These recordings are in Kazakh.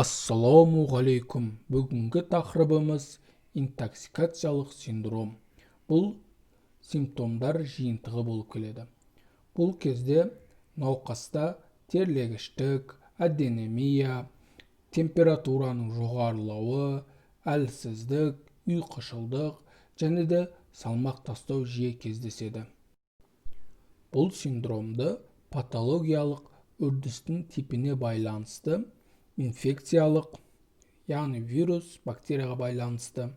Ассаламу алейкум. Бүгінгі тақырыбымыз интоксикациялық синдром. Бұл симптомдар жиынтығы болып келеді. Бұл кезде науқаста терлегіштік, аденемия, температураның жоғарылауы, әлсіздік, ұйқышылдық және де салмақ тастау жиі кездеседі. Бұл синдромды патологиялық үрдістің типіне байланысты инфекциялық, яғни вирус, бактерияға байланысты,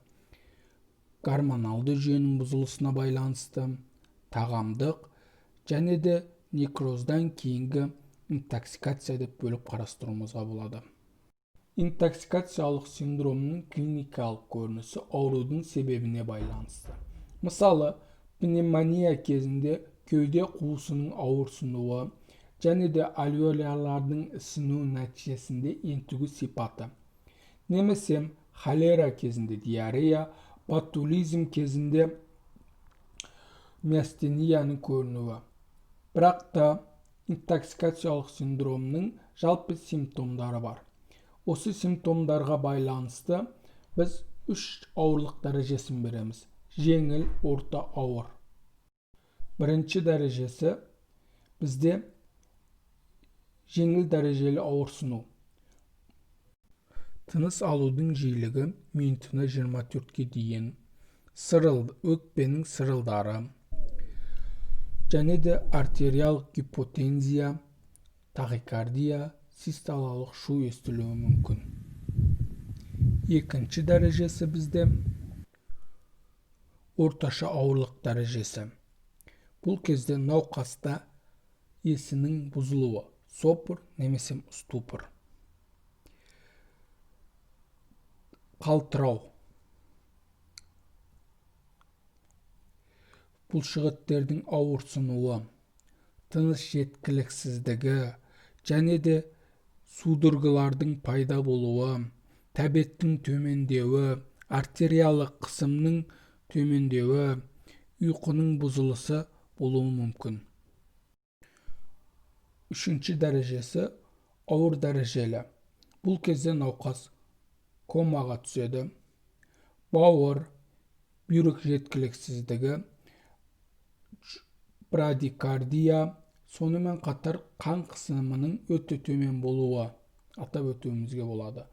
гормоналды жүйенің бұзылысына байланысты, тағамдық және де некроздан кейінгі интоксикация деп бөліп қарастыруымызға болады. Интоксикациялық синдромның клиникалық көрінісі аурудың себебіне байланысты. Мысалы, пневмония кезінде кеуде қуысының ауырсынуы және де альвеолярлардың ісіну нәтижесінде ентігу сипаты. Немесе холера кезінде диарея, ботулизм кезінде миастенияның көрінуі. Бірақ та интоксикациялық синдромның жалпы симптомдары бар. Осы симптомдарға байланысты біз 3 ауырлық дәрежесін береміз. Жеңіл, орта, ауыр. Бірінші дәрежесі бізде жеңіл дәрежелі ауырсыну. Тыныс алудың жиілігі минутына 24-ке дейін, өкпенің сырылдары және де артериялық гипотензия, тахикардия, систолалық шу естілуі мүмкін. Екінші дәрежесі бізде орташа ауырлық дәрежесі. Бұл кезде науқаста есінің бұзылуы, сопыр немесе ступор. Қалтырау. Бұлшықеттердің ауырсынуы, тыныс жеткіліксіздігі және де судорогалардың пайда болуы, тәбеттің төмендеуі, артериялық қысымның төмендеуі, ұйқының бұзылысы болуы мүмкін. Үшінші дәрежесі ауыр дәрежелі. Бұл кезде науқас комаға түседі. Бауыр, бүйрек жеткіліксіздігі, брадикардия, сонымен қатар қан қысымының өте төмен болуы атап өтуімізге болады.